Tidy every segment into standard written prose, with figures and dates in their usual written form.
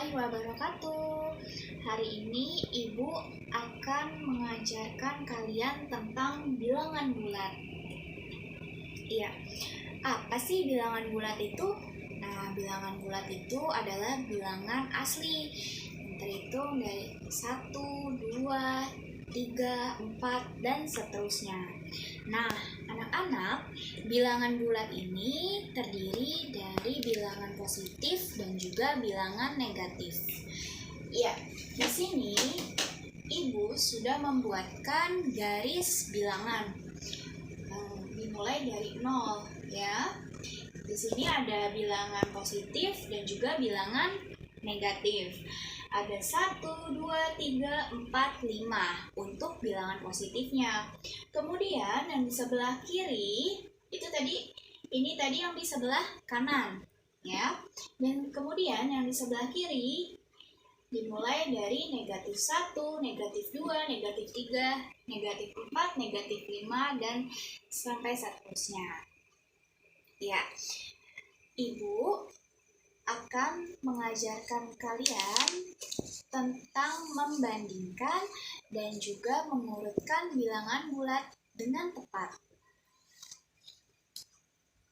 warahmatullahi wabarakatuh. Hari ini Ibu akan mengajarkan kalian tentang bilangan bulat. Iya, apa sih bilangan bulat itu? Nah, bilangan bulat itu adalah bilangan asli yang terhitung dari 1, 2, 3, 4, dan seterusnya. Nah, anak-anak, bilangan bulat ini terdiri dari bilangan positif dan juga bilangan negatif. Ya, di sini Ibu sudah membuatkan garis bilangan. Dimulai dari 0 ya. Di sini ada bilangan positif dan juga bilangan negatif. Ada 1, 2, 3, 4, 5 untuk bilangan positifnya. Kemudian yang di sebelah kiri itu ini tadi yang di sebelah kanan ya. Dan kemudian yang di sebelah kiri dimulai dari negatif 1, negatif 2, negatif 3, negatif 4, negatif 5, dan sampai seterusnya. Ya, Ibu akan mengajarkan kalian tentang membandingkan dan juga mengurutkan bilangan bulat dengan tepat.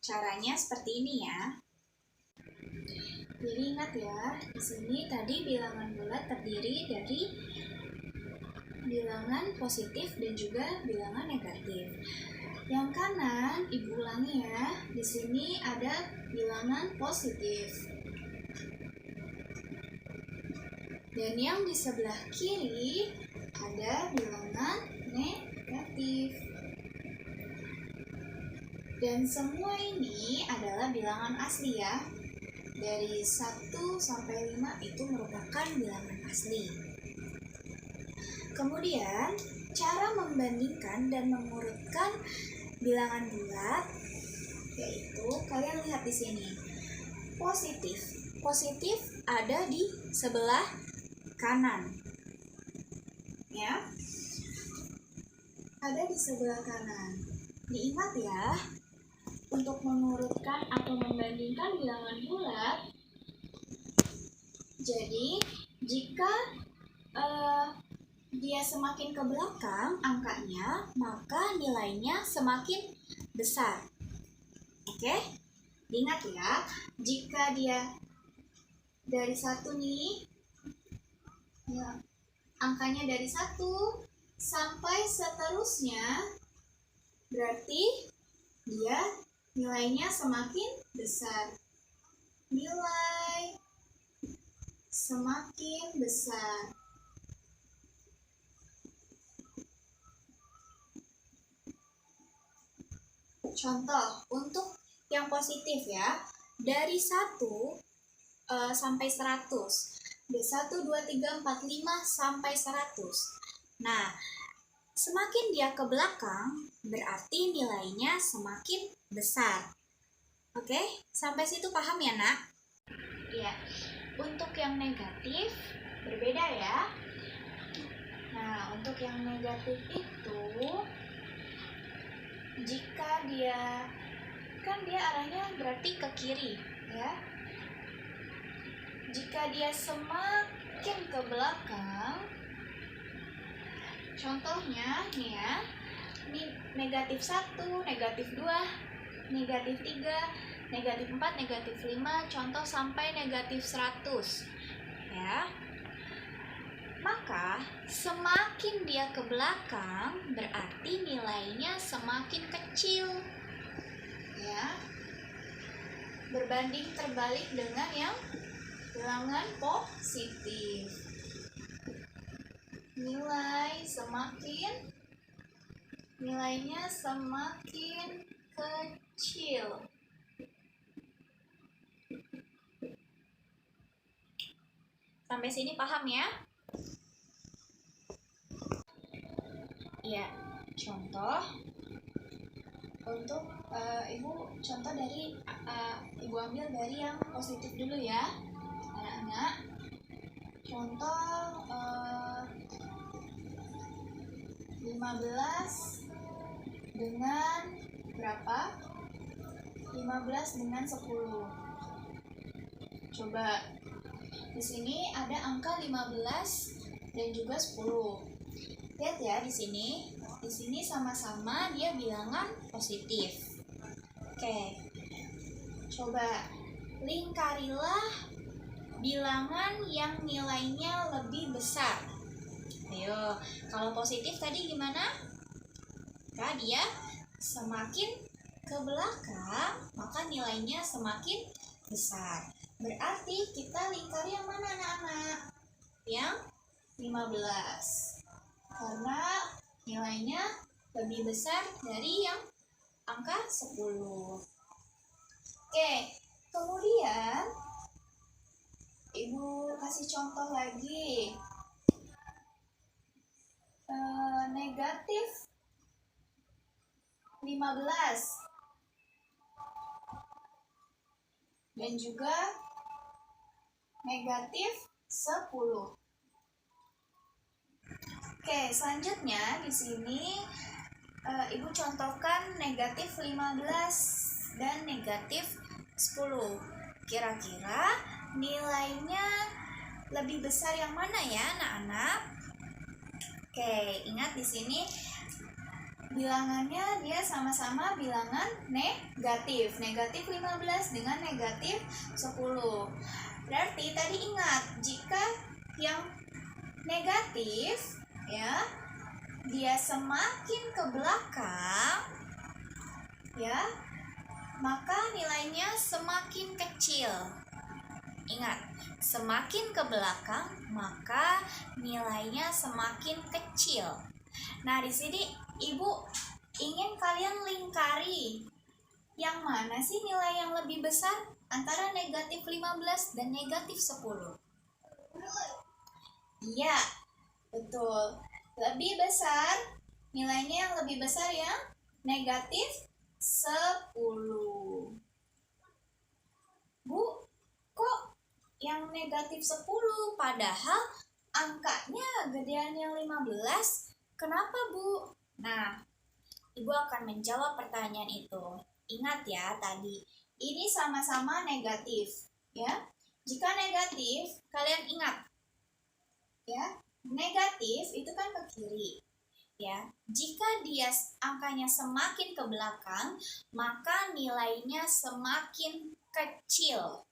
Caranya seperti ini ya. Jadi ingat ya, di sini tadi bilangan bulat terdiri dari bilangan positif dan juga bilangan negatif. Yang kanan Ibu ulangi ya. Di sini ada bilangan positif. Dan yang di sebelah kiri ada bilangan negatif. Dan semua ini adalah bilangan asli ya. Dari 1 sampai 5 itu merupakan bilangan asli. Kemudian, cara membandingkan dan mengurutkan bilangan bulat yaitu kalian lihat di sini. Positif ada di sebelah kanan. Ya. Ada di sebelah kanan. Diingat ya, untuk mengurutkan atau membandingkan bilangan bulat. Jadi, jika dia semakin ke belakang angkanya, maka nilainya semakin besar. Oke? Diingat ya, jika dia dari 1 nih, ya, angkanya dari 1 sampai seterusnya, berarti dia nilainya semakin besar. Nilai semakin besar. Contoh untuk yang positif ya, dari 1 sampai 100. Dari 1, 2, 3, 4, 5 sampai 100. Nah, semakin dia ke belakang, berarti nilainya semakin besar. Oke, sampai situ paham ya nak? Iya, untuk yang negatif berbeda ya. Nah, untuk yang negatif itu, jika dia arahnya berarti ke kiri ya. Jika dia semakin ke belakang, contohnya nih ya, ini negatif 1, negatif 2, negatif 3, negatif 4, negatif 5, contoh sampai negatif 100 ya. Maka semakin dia ke belakang berarti nilainya semakin kecil ya. Berbanding terbalik dengan yang bilangan positif. Nilainya semakin kecil. Sampai sini paham ya? Ya, contoh untuk Ibu contoh dari Ibu ambil dari yang positif dulu ya, anak-anak. Contoh 15 dengan berapa? 15 dengan 10. Coba Di sini ada angka 15 dan juga 10. Lihat ya di sini. Di sini sama-sama dia bilangan positif. Oke. Coba lingkarilah bilangan yang nilainya lebih besar. Ayo, kalau positif tadi gimana? Maka dia semakin ke belakang, maka nilainya semakin besar. Berarti kita lingkari yang mana anak-anak? Yang 15. Karena nilainya lebih besar dari yang angka 10. Oke, kemudian Ibu kasih contoh lagi. Negatif 15 dan juga negatif 10. Oke, selanjutnya di sini Ibu contohkan negatif 15 dan negatif 10. Kira-kira nilainya lebih besar yang mana ya, anak-anak? Oke, ingat di sini bilangannya dia sama-sama bilangan negatif. Negatif 15 dengan negatif 10. Berarti tadi ingat, jika yang negatif ya, dia semakin ke belakang ya, maka nilainya semakin kecil. Ingat, semakin ke belakang maka nilainya semakin kecil. Nah, di sini Ibu ingin kalian lingkari yang mana sih nilai yang lebih besar antara negatif 15 dan negatif 10? Iya, betul. Lebih besar, nilainya yang lebih besar yang negatif 10. Bu, kok yang negatif 10 padahal angkanya gedean yang 15? Kenapa, Bu? Nah, Ibu akan menjawab pertanyaan itu. Ingat ya tadi, ini sama-sama negatif, ya. Jika negatif, kalian ingat, ya, negatif itu kan ke kiri, ya. Jika dia angkanya semakin ke belakang, maka nilainya semakin kecil.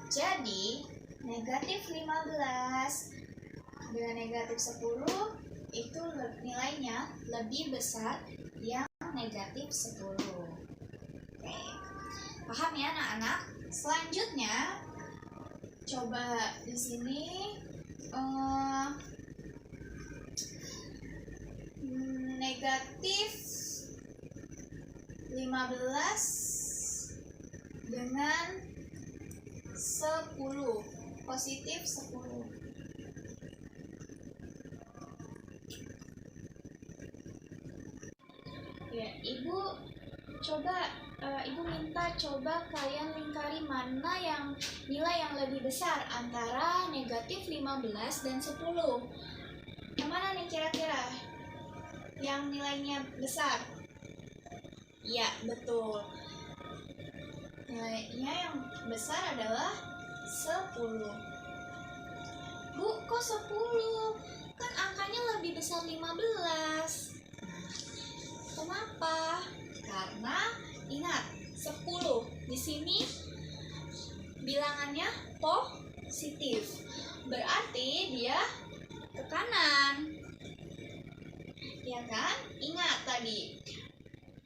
Jadi, negatif 15 dengan negatif 10 itu nilainya lebih besar yang negatif 10. Oke. Paham ya anak-anak? Selanjutnya coba di sini negatif 15 dengan 10, positif 10. Ya, Ibu minta coba kalian lingkari mana yang nilai yang lebih besar antara negatif 15 dan 10. Yang mana nih kira-kira yang nilainya besar? Ya, betul. Nilainya yang besar adalah 10. Bu, kok 10? Kan angkanya lebih besar 15. Kenapa? Karena ingat, 10 di sini bilangannya positif. Berarti dia ke kanan. Ya kan? Ingat tadi.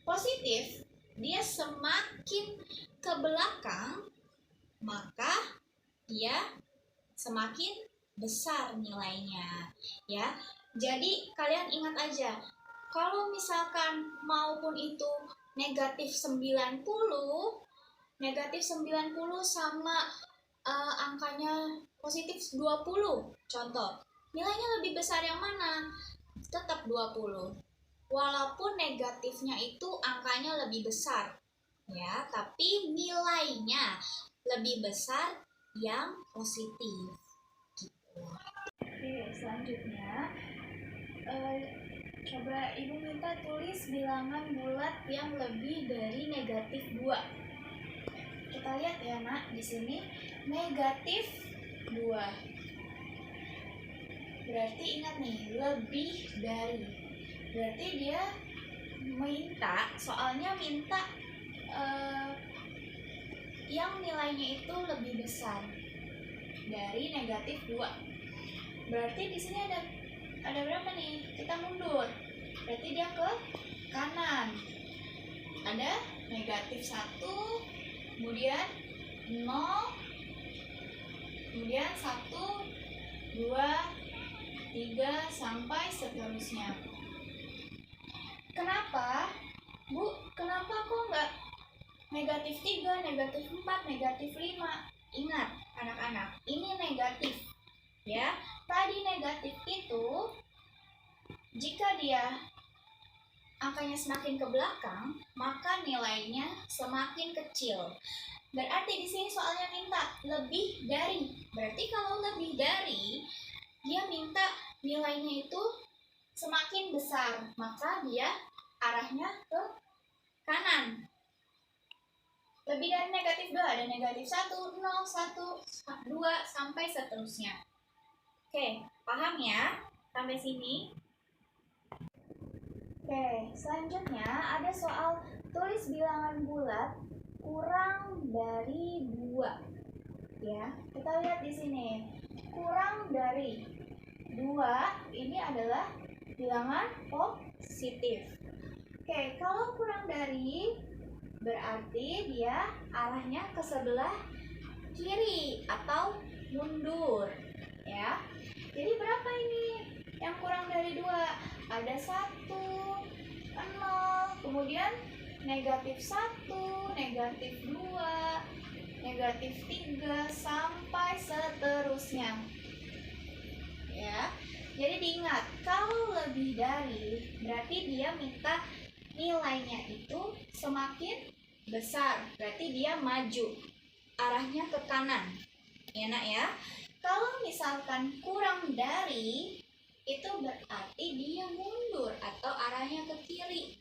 Positif, dia semakin ke belakang, maka dia semakin besar nilainya, ya. Jadi kalian ingat aja, kalau misalkan maupun itu negatif 90 sama angkanya positif 20, contoh, nilainya lebih besar yang mana? Tetap 20. Walaupun negatifnya itu angkanya lebih besar, ya, tapi nilainya lebih besar yang positif. Gitu. Oke, selanjutnya coba Ibu minta tulis bilangan bulat yang lebih dari negatif 2. kita lihat ya nak, di sini negatif 2. Berarti ingat nih, lebih dari. Berarti dia minta, soalnya minta yang nilainya itu lebih besar dari negatif 2. Berarti di sini ada berapa nih? Kita mundur. Berarti dia ke kanan. Ada negatif 1, kemudian 0, kemudian 1, 2, 3, sampai seterusnya. Kenapa? Bu, kenapa kok nggak negatif 3, negatif 4, negatif 5? Ingat anak-anak, ini negatif ya. Tadi negatif itu jika dia angkanya semakin ke belakang, maka nilainya semakin kecil. Berarti di sini soalnya minta lebih dari. Berarti kalau lebih dari, dia minta nilainya itu semakin besar, maka dia arahnya ke kanan. Lebih dari negatif 2, ada negatif 1, 0, 1, 2, sampai seterusnya. Oke, paham ya sampai sini? Oke, selanjutnya ada soal tulis bilangan bulat kurang dari 2. Ya, kita lihat di sini. Kurang dari 2 ini adalah bilangan positif. Oke, kalau kurang dari berarti dia arahnya ke sebelah kiri atau mundur, ya. Jadi berapa ini yang kurang dari 2? Ada 1, 0, kemudian negatif 1, negatif 2, negatif 3, sampai seterusnya. Ya. Jadi diingat, kalau lebih dari berarti dia minta nilainya itu semakin besar, berarti dia maju, arahnya ke kanan. Ya nak ya. Kalau misalkan kurang dari, itu berarti dia mundur atau arahnya ke kiri.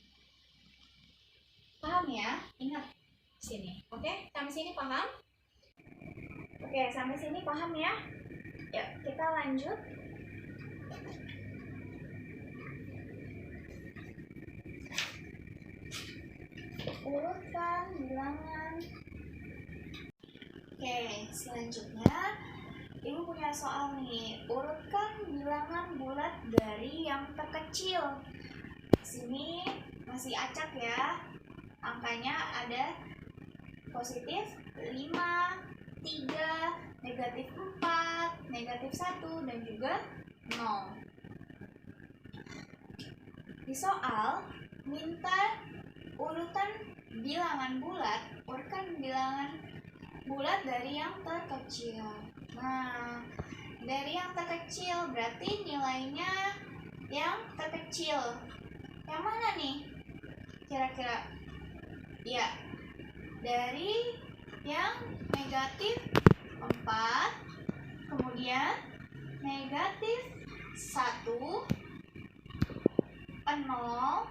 Paham ya? Ingat sini. Oke, sampai sini paham? Oke, sampai sini paham ya? Yuk, kita lanjut. Urutkan bilangan. Oke, selanjutnya Ibu punya soal nih. Urutkan bilangan bulat dari yang terkecil. Sini masih acak ya. Angkanya ada positif 5, 3, negatif 4, negatif 1, dan juga 0. Di soal minta urutan bilangan bulat, urutkan bilangan bulat dari yang terkecil. Nah, dari yang terkecil berarti nilainya yang terkecil. Yang mana nih? Kira-kira? Ya, dari yang negatif 4, kemudian negatif 1, 0,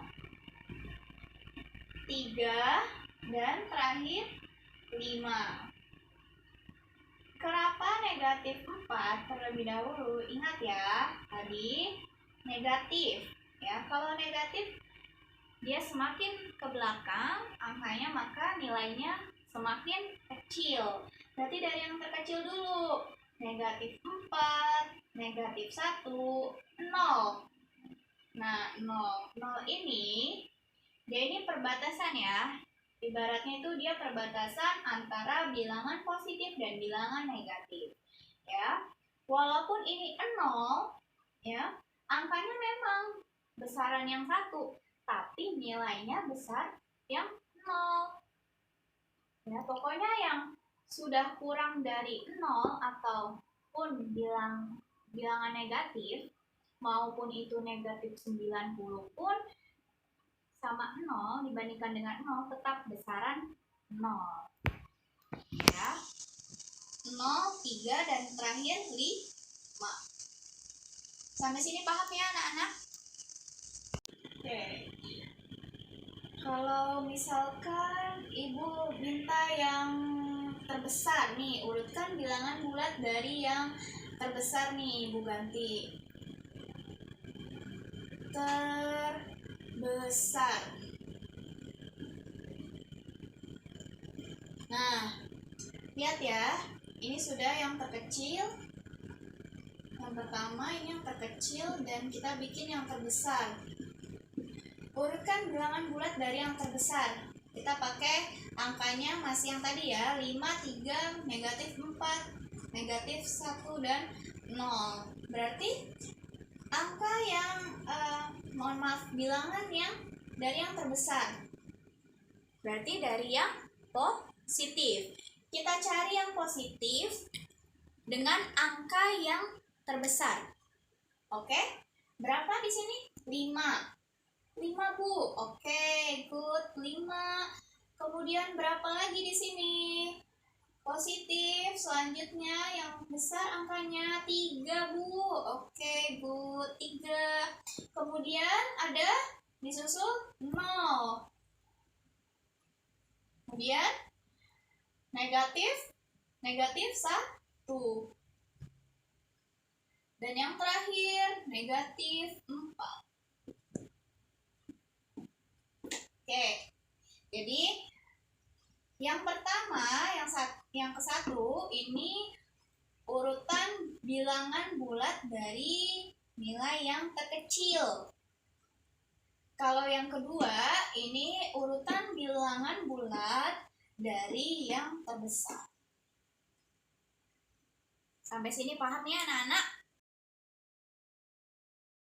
3, dan terakhir 5. Kenapa negatif 4 terlebih dahulu? Ingat ya, tadi negatif. Ya, kalau negatif dia semakin ke belakang angkanya, maka nilainya semakin kecil. Berarti dari yang terkecil dulu. Negatif 4, negatif 1, 0. Nah, 0. 0 ini, dia ini perbatasan ya. Ibaratnya itu dia perbatasan antara bilangan positif dan bilangan negatif. Ya. Walaupun ini 0, ya, angkanya memang besaran yang 1, tapi nilainya besar yang 0. Ya, pokoknya yang sudah kurang dari 0 ataupun bilangan negatif, maupun itu negatif 90 pun sama 0 dibandingkan dengan 0 tetap besaran 0. Ya. 0, 3, dan terakhir 5. Sampai sini paham ya anak-anak? Oke. Kalau misalkan ibu minta yang terbesar nih, urutkan bilangan bulat dari yang terbesar nih, Ibu ganti. Terbesar. Nah, lihat ya, ini sudah yang terkecil. Yang pertama ini yang terkecil dan kita bikin yang terbesar. Urutkan bilangan bulat dari yang terbesar. Kita pakai angkanya masih yang tadi ya, 5, 3, negatif 4, negatif 1, dan 0. Berarti angka yang, bilangan yang dari yang terbesar. Berarti dari yang positif. Kita cari yang positif dengan angka yang terbesar. Oke? Berapa di sini? 5. 5, Bu. Oke, good. 5. Kemudian berapa lagi di sini? Positif. Selanjutnya yang besar angkanya 3, Bu. Oke, good. 3. Kemudian ada disusul 0. Kemudian negatif 1. Dan yang terakhir negatif 4. Oke. Jadi yang pertama, yang ke-1 ini urutan bilangan bulat dari nilai yang terkecil. Kalau yang kedua, ini urutan bilangan bulat dari yang terbesar. Sampai sini paham ya anak-anak?